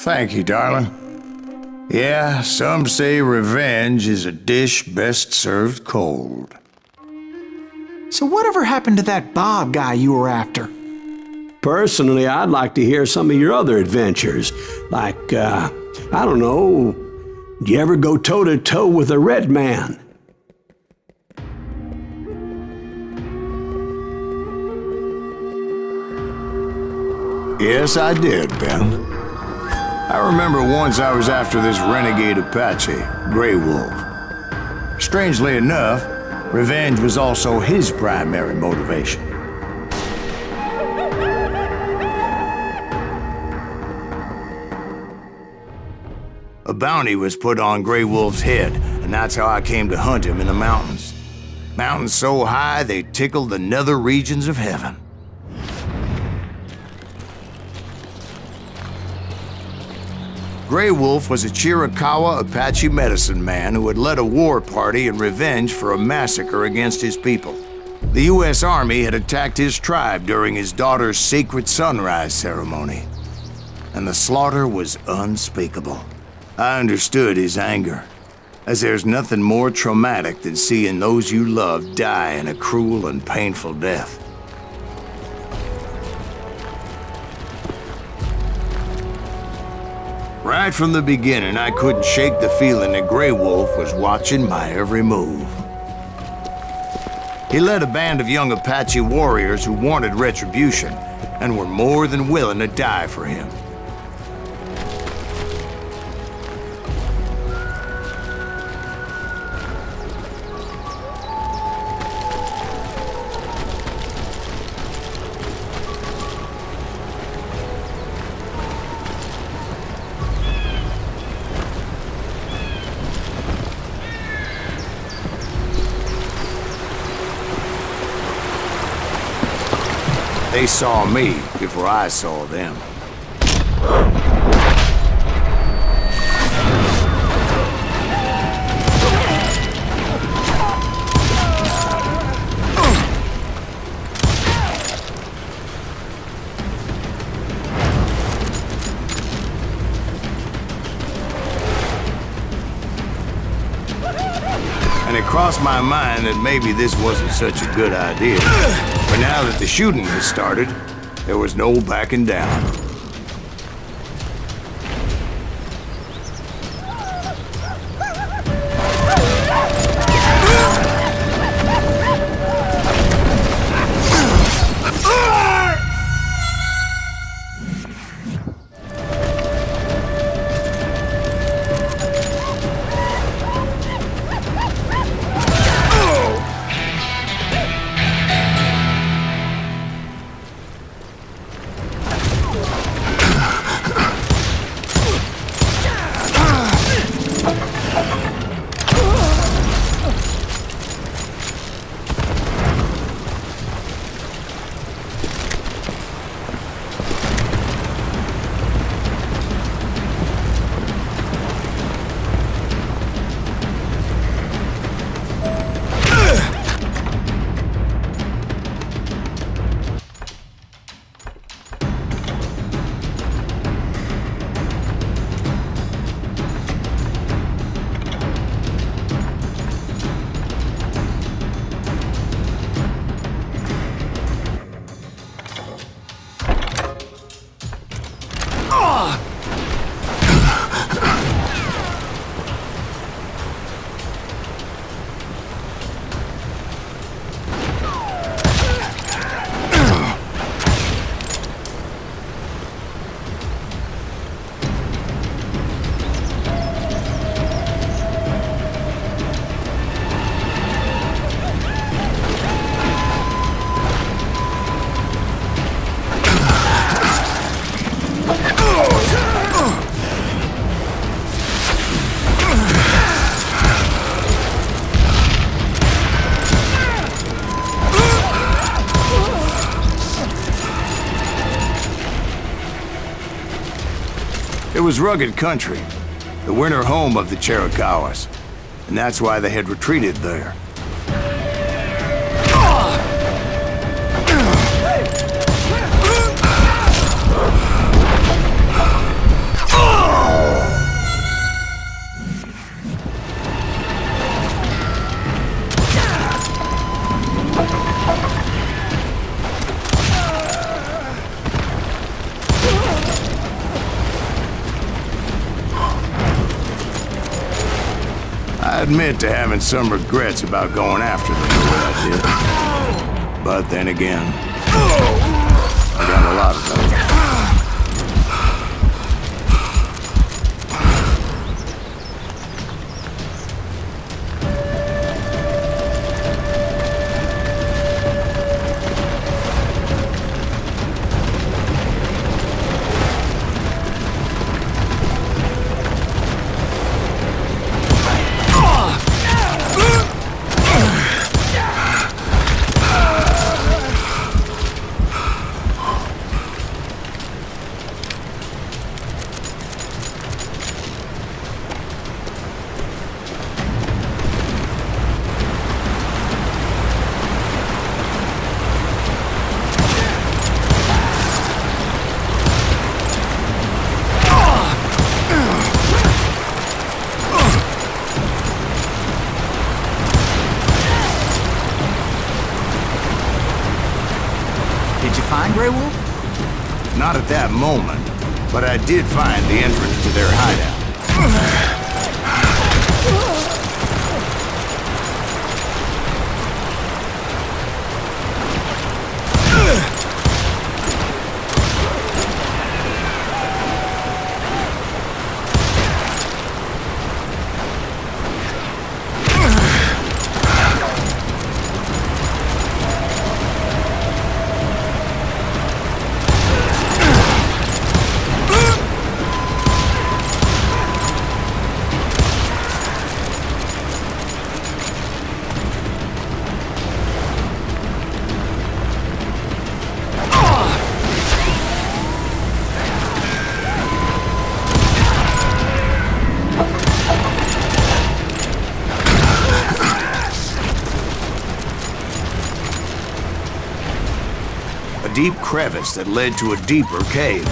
Thank you, darling. Yeah, some say revenge is a dish best served cold. So whatever happened to that Bob guy you were after? Personally, I'd like to hear some of your other adventures. Like, I don't know, do you ever go toe-to-toe with a red man? Yes, I did, Ben. I remember once I was after this renegade Apache, Grey Wolf. Strangely enough, revenge was also his primary motivation. A bounty was put on Grey Wolf's head, and that's how I came to hunt him in the mountains. Mountains so high they tickled the nether regions of heaven. Grey Wolf was a Chiricahua Apache medicine man who had led a war party in revenge for a massacre against his people. The U.S. Army had attacked his tribe during his daughter's sacred sunrise ceremony, and the slaughter was unspeakable. I understood his anger, as there's nothing more traumatic than seeing those you love die in a cruel and painful death. Right from the beginning, I couldn't shake the feeling that Grey Wolf was watching my every move. He led a band of young Apache warriors who wanted retribution and were more than willing to die for him. They saw me before I saw them. And it crossed my mind that maybe this wasn't such a good idea. But now that the shooting had started, there was no backing down. It was rugged country, the winter home of the Chiricahuas, and that's why they had retreated there. admit to having some regrets about going after them the way I did. But then again, I got a lot of them. Did you find Grey Wolf? Not at that moment, but I did find the entrance to their hideout. A deep crevice that led to a deeper cave.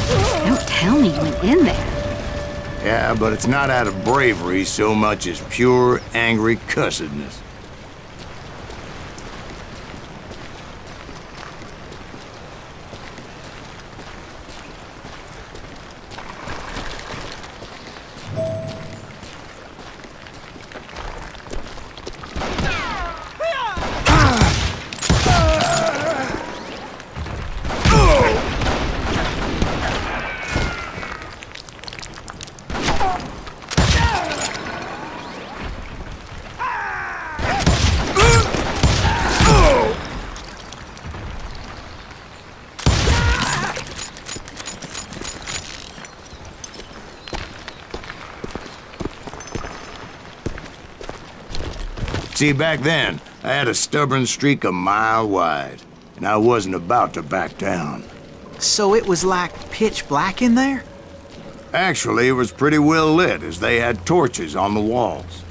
Don't tell me you went in there. Yeah, but it's not out of bravery so much as pure, angry cussedness. See, back then, I had a stubborn streak a mile wide, and I wasn't about to back down. So it was like pitch black in there? Actually, it was pretty well lit, as they had torches on the walls.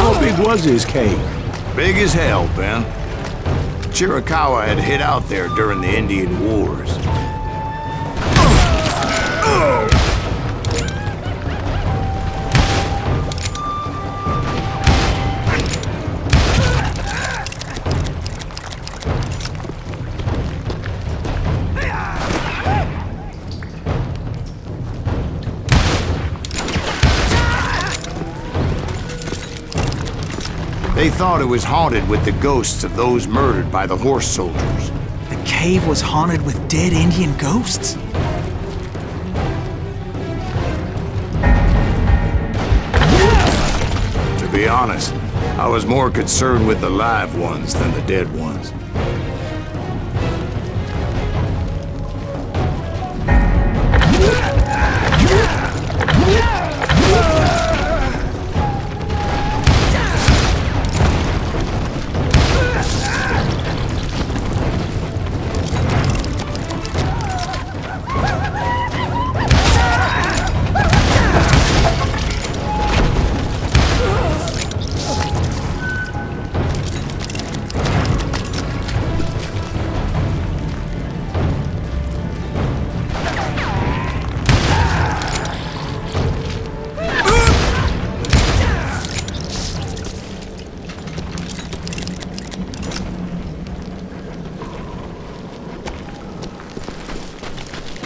How big was his cave? Big as hell, Ben. Chiricahua had hid out there during the Indian Wars. They thought it was haunted with the ghosts of those murdered by the horse soldiers. The cave was haunted with dead Indian ghosts? To be honest, I was more concerned with the live ones than the dead ones.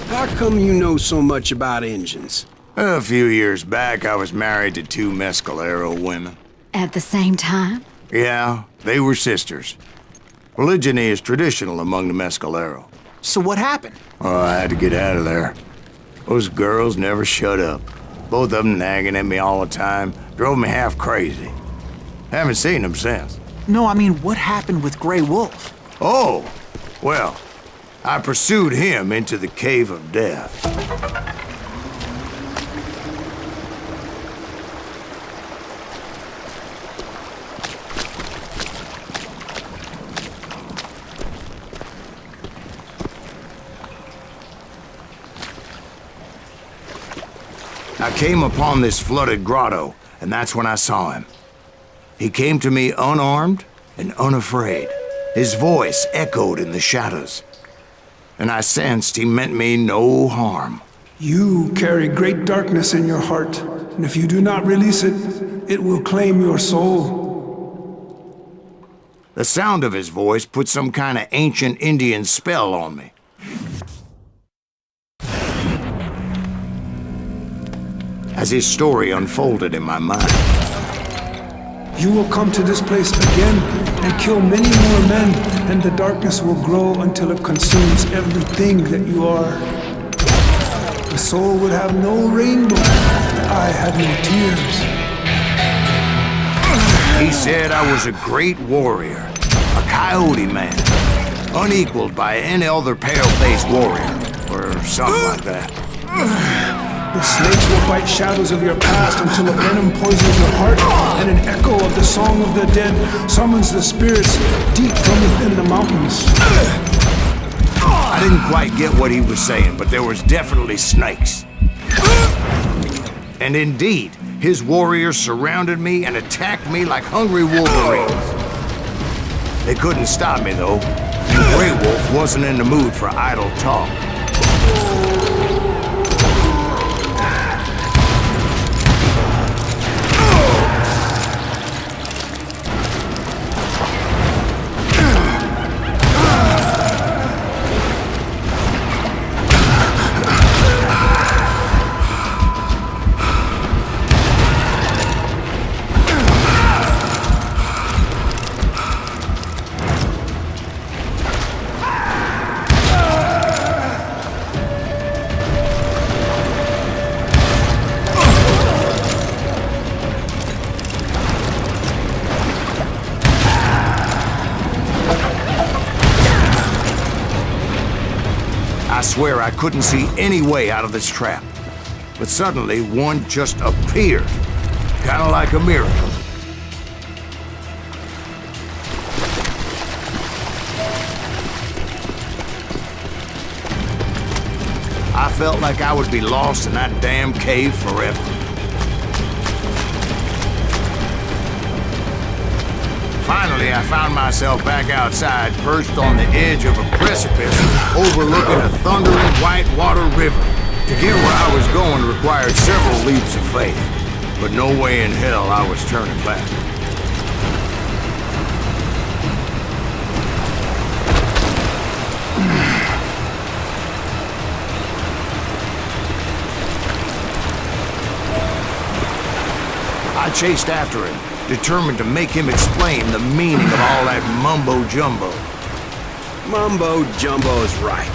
How come you know so much about engines? A few years back, I was married to two Mescalero women. At the same time? Yeah, they were sisters. Polygyny is traditional among the Mescalero. So what happened? Oh, I had to get out of there. Those girls never shut up. Both of them nagging at me all the time. Drove me half crazy. Haven't seen them since. No, I mean, what happened with Grey Wolf? Oh, well, I pursued him into the Cave of Death. I came upon this flooded grotto, and that's when I saw him. He came to me unarmed and unafraid. His voice echoed in the shadows, and I sensed he meant me no harm. You carry great darkness in your heart, and if you do not release it, it will claim your soul. The sound of his voice put some kind of ancient Indian spell on me. As his story unfolded in my mind, You will come to this place again and kill many more men, and the darkness will grow until it consumes everything that you are. The soul would have no rainbow if the eye had no tears. he said I was a great warrior, a coyote man, unequaled by any other pale-faced warrior, or something like that. The snakes will bite shadows of your past until a venom poisons your heart, and an echo of the song of the dead summons the spirits deep from within the mountains. I didn't quite get what he was saying, but there was definitely snakes. And indeed, his warriors surrounded me and attacked me like hungry wolverines. They couldn't stop me, though, and Grey Wolf wasn't in the mood for idle talk. I swear I couldn't see any way out of this trap. But suddenly, one just appeared. Kind of like a miracle. I felt like I would be lost in that damn cave forever. Finally, I found myself back outside, perched on the edge of a precipice, overlooking a thundering white-water river. To get where I was going required several leaps of faith, but no way in hell I was turning back. I chased after him, determined to make him explain the meaning of all that mumbo-jumbo. Mumbo-jumbo is right.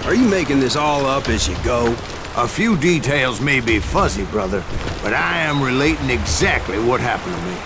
Are you making this all up as you go? A few details may be fuzzy, brother, but I am relating exactly what happened to me.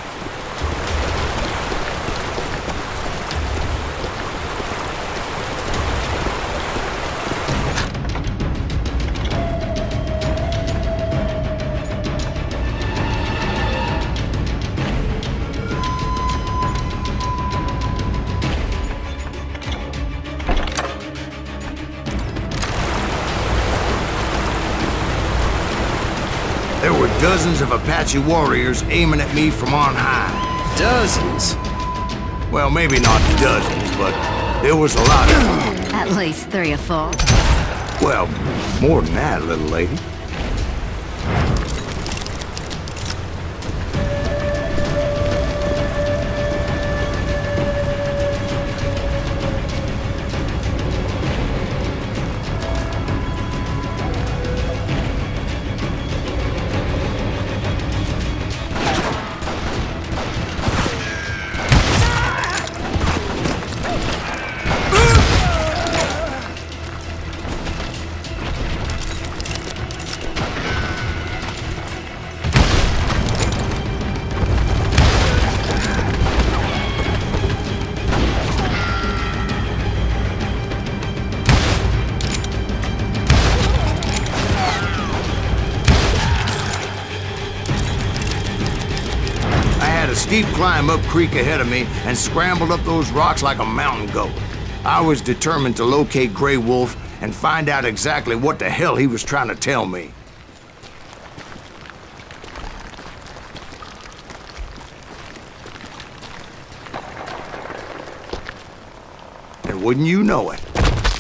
There were dozens of Apache warriors aiming at me from on high. Dozens? Well, maybe not dozens, but there was a lot of them. At least 3 or 4. Well, more than that, little lady. A steep climb up creek ahead of me and scrambled up those rocks like a mountain goat. I was determined to locate Grey Wolf and find out exactly what the hell he was trying to tell me. And wouldn't you know it,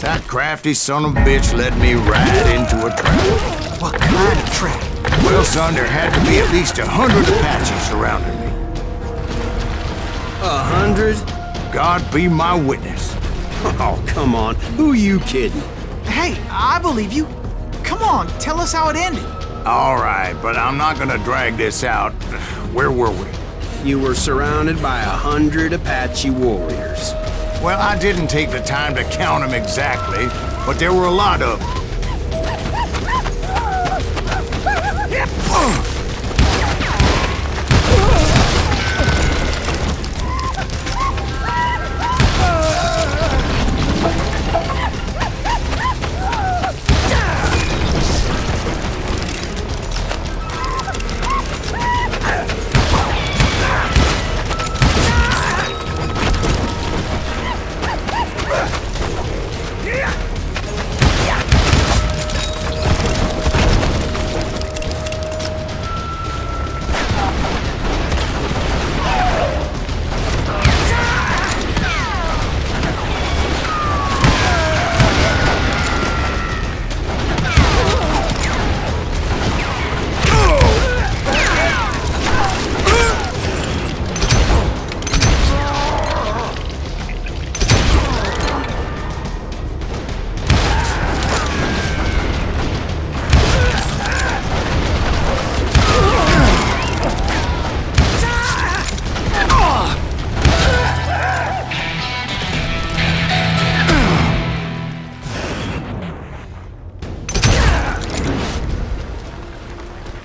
that crafty son of a bitch led me right into a trap. What kind of trap? Well, son, there had to be at least 100 Apaches surrounding me. 100? God be my witness. Oh, come on. Who you kidding? Hey, I believe you. Come on, tell us how it ended. All right, but I'm not gonna drag this out. Where were we? You were surrounded by 100 Apache warriors. Well, I didn't take the time to count them exactly, but there were a lot of them.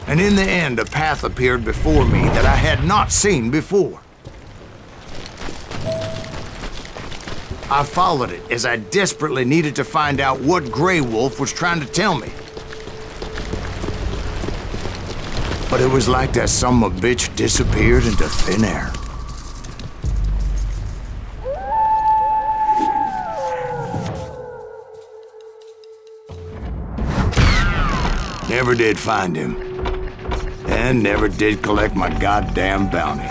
And in the end, a path appeared before me that I had not seen before. I followed it as I desperately needed to find out what Grey Wolf was trying to tell me. But it was like that son of a bitch disappeared into thin air. Never did find him. And never did collect my goddamn bounty.